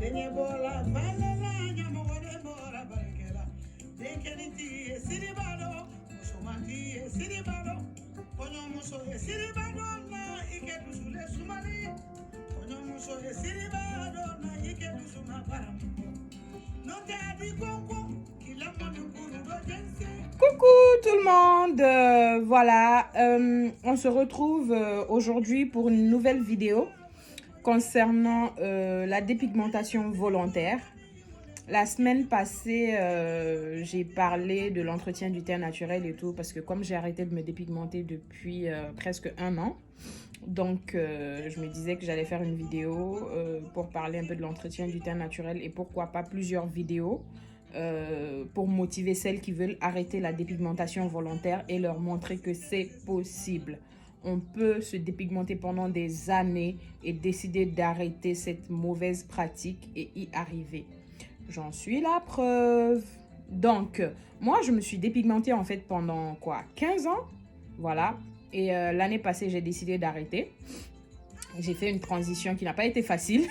Coucou tout le monde, voilà, on se retrouve aujourd'hui pour une nouvelle vidéo concernant la dépigmentation volontaire. La semaine passée, j'ai parlé de l'entretien du teint naturel et tout parce que comme j'ai arrêté de me dépigmenter depuis presque 1 an, donc je me disais que j'allais faire une vidéo pour parler un peu de l'entretien du teint naturel et pourquoi pas plusieurs vidéos pour motiver celles qui veulent arrêter la dépigmentation volontaire et leur montrer que c'est possible. On peut se dépigmenter pendant des années et décider d'arrêter cette mauvaise pratique et y arriver. J'en suis la preuve. Donc, moi, je me suis dépigmentée en fait pendant 15 ans. Voilà. Et l'année passée, j'ai décidé d'arrêter. J'ai fait une transition qui n'a pas été facile.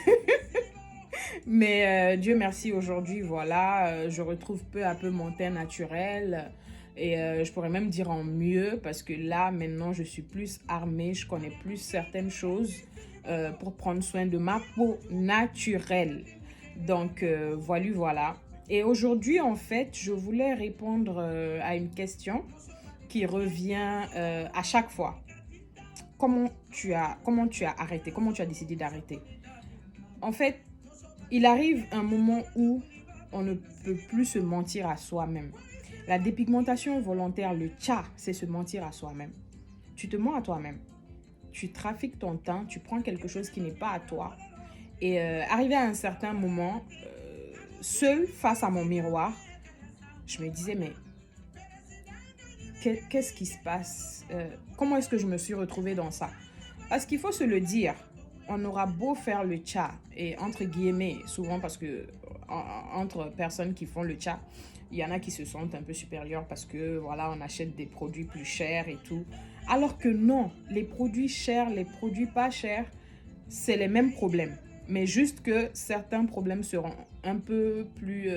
Mais Dieu merci, aujourd'hui, voilà, je retrouve peu à peu mon teint naturel. Et je pourrais même dire en mieux parce que là, maintenant, je suis plus armée. Je connais plus certaines choses pour prendre soin de ma peau naturelle. Donc, voilà. Et aujourd'hui, en fait, je voulais répondre à une question qui revient à chaque fois. Comment tu as arrêté? Comment tu as décidé d'arrêter? En fait, il arrive un moment où on ne peut plus se mentir à soi-même. La dépigmentation volontaire, le tcha, c'est se mentir à soi-même. Tu te mens à toi-même. Tu trafiques ton teint, tu prends quelque chose qui n'est pas à toi. Et arrivé à un certain moment, seule face à mon miroir, je me disais, mais qu'est-ce qui se passe? Comment est-ce que je me suis retrouvée dans ça? Parce qu'il faut se le dire, on aura beau faire le tcha, et entre guillemets, souvent parce que entre personnes qui font le tcha, il y en a qui se sentent un peu supérieurs parce que voilà, on achète des produits plus chers et tout. Alors que non, les produits chers, les produits pas chers, c'est les mêmes problèmes. Mais juste que certains problèmes seront un peu plus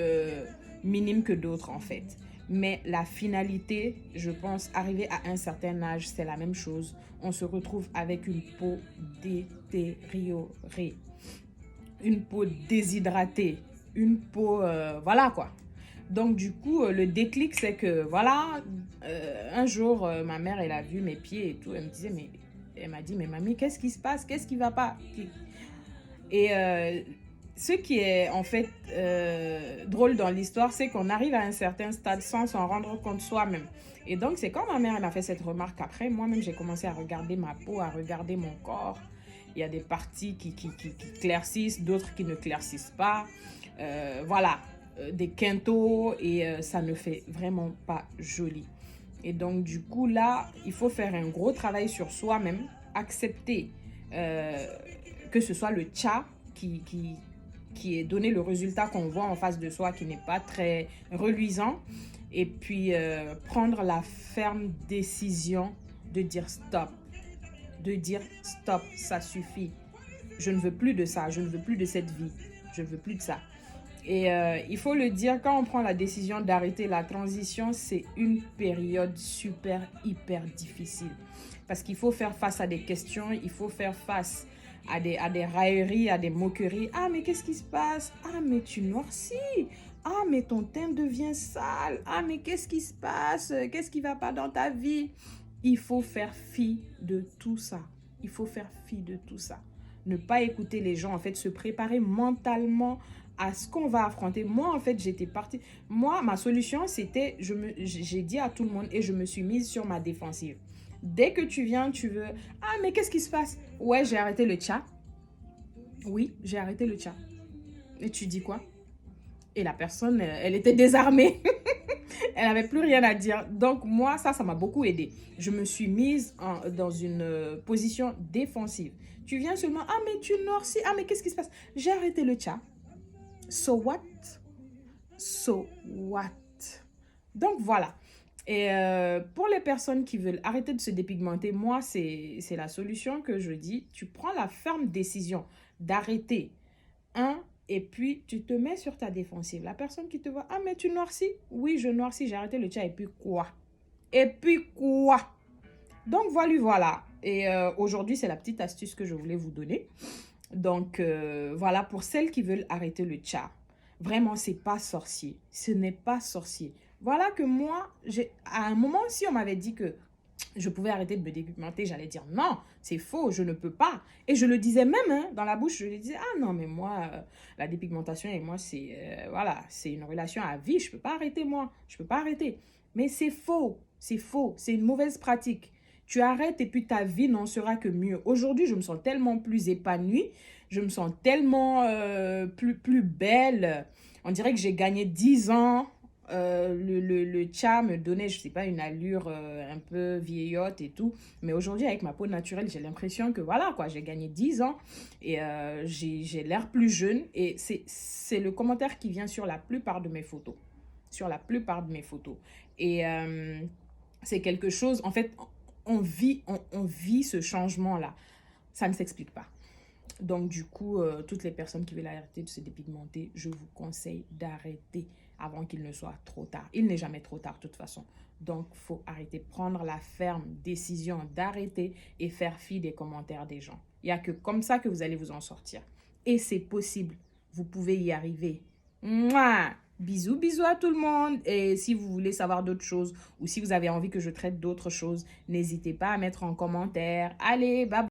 minimes que d'autres en fait. Mais la finalité, je pense, arriver à un certain âge, c'est la même chose. On se retrouve avec une peau détériorée, une peau déshydratée, une peau, voilà quoi. Donc du coup, le déclic, c'est que voilà, un jour, ma mère, elle a vu mes pieds et tout. Elle m'a dit, mais mamie, qu'est-ce qui se passe? Qu'est-ce qui va pas? Et ce qui est en fait drôle dans l'histoire, c'est qu'on arrive à un certain stade sans s'en rendre compte soi-même. Et donc, c'est quand ma mère m'a fait cette remarque après, moi-même, j'ai commencé à regarder ma peau, à regarder mon corps. Il y a des parties qui claircissent, d'autres qui ne claircissent pas. Voilà, des quintaux et ça ne fait vraiment pas joli. Et donc, du coup, là, il faut faire un gros travail sur soi-même, accepter que ce soit le tcha qui est donné le résultat qu'on voit en face de soi, qui n'est pas très reluisant. Et puis, prendre la ferme décision de dire stop. De dire stop, ça suffit. Je ne veux plus de ça, je ne veux plus de cette vie. Je ne veux plus de ça. Et il faut le dire, quand on prend la décision d'arrêter la transition, c'est une période hyper difficile. Parce qu'il faut faire face à des questions, il faut faire face à des railleries, à des moqueries. Ah, mais qu'est-ce qui se passe? Ah, mais tu noircis. Ah, mais ton teint devient sale. Ah, mais qu'est-ce qui se passe? Qu'est-ce qui ne va pas dans ta vie? Il faut faire fi de tout ça. Il faut faire fi de tout ça. Ne pas écouter les gens, en fait, se préparer mentalement à ce qu'on va affronter. Moi, en fait, j'étais partie. Moi, ma solution, c'était, j'ai dit à tout le monde et je me suis mise sur ma défensive. Dès que tu viens, tu veux... Ah, mais qu'est-ce qui se passe? Ouais, j'ai arrêté le tcha. Oui, j'ai arrêté le tcha. Et tu dis quoi? Et la personne, elle était désarmée. Elle n'avait plus rien à dire. Donc, moi, ça m'a beaucoup aidé. Je me suis mise dans une position défensive. Tu viens seulement, ah, mais tu noircis. Ah, mais qu'est-ce qui se passe? J'ai arrêté le tcha. So what? So what? Donc, voilà. Et pour les personnes qui veulent arrêter de se dépigmenter, moi, c'est la solution que je dis. Tu prends la ferme décision d'arrêter. Et puis, tu te mets sur ta défensive. La personne qui te voit, ah, mais tu noircis? Oui, je noircis, j'ai arrêté le chat. Et puis quoi? Et puis quoi? Donc, voilà. Et aujourd'hui, c'est la petite astuce que je voulais vous donner. Donc, voilà, pour celles qui veulent arrêter le chat. Vraiment, c'est pas sorcier. Ce n'est pas sorcier. Voilà que moi, à un moment, si on m'avait dit que je pouvais arrêter de me dépigmenter, j'allais dire non, c'est faux, je ne peux pas. Et je le disais même hein, dans la bouche, je le disais, ah non, mais moi, la dépigmentation et moi, c'est voilà, c'est une relation à vie, je ne peux pas arrêter moi, je ne peux pas arrêter. Mais c'est faux, c'est une mauvaise pratique. Tu arrêtes et puis ta vie n'en sera que mieux. Aujourd'hui, je me sens tellement plus épanouie, je me sens tellement plus belle. On dirait que j'ai gagné 10 ans. Le chat me donnait, je sais pas, une allure un peu vieillotte et tout. Mais aujourd'hui, avec ma peau naturelle, j'ai l'impression que voilà, quoi, j'ai gagné 10 ans et j'ai l'air plus jeune. Et c'est le commentaire qui vient sur la plupart de mes photos. Sur la plupart de mes photos. Et c'est quelque chose, en fait, on vit ce changement-là. Ça ne s'explique pas. Donc, du coup, toutes les personnes qui veulent arrêter de se dépigmenter, je vous conseille d'arrêter avant qu'il ne soit trop tard. Il n'est jamais trop tard, de toute façon. Donc, il faut arrêter, prendre la ferme décision d'arrêter et faire fi des commentaires des gens. Il n'y a que comme ça que vous allez vous en sortir. Et c'est possible. Vous pouvez y arriver. Mouah! Bisous, bisous à tout le monde. Et si vous voulez savoir d'autres choses ou si vous avez envie que je traite d'autres choses, n'hésitez pas à mettre en commentaire. Allez, bye bye.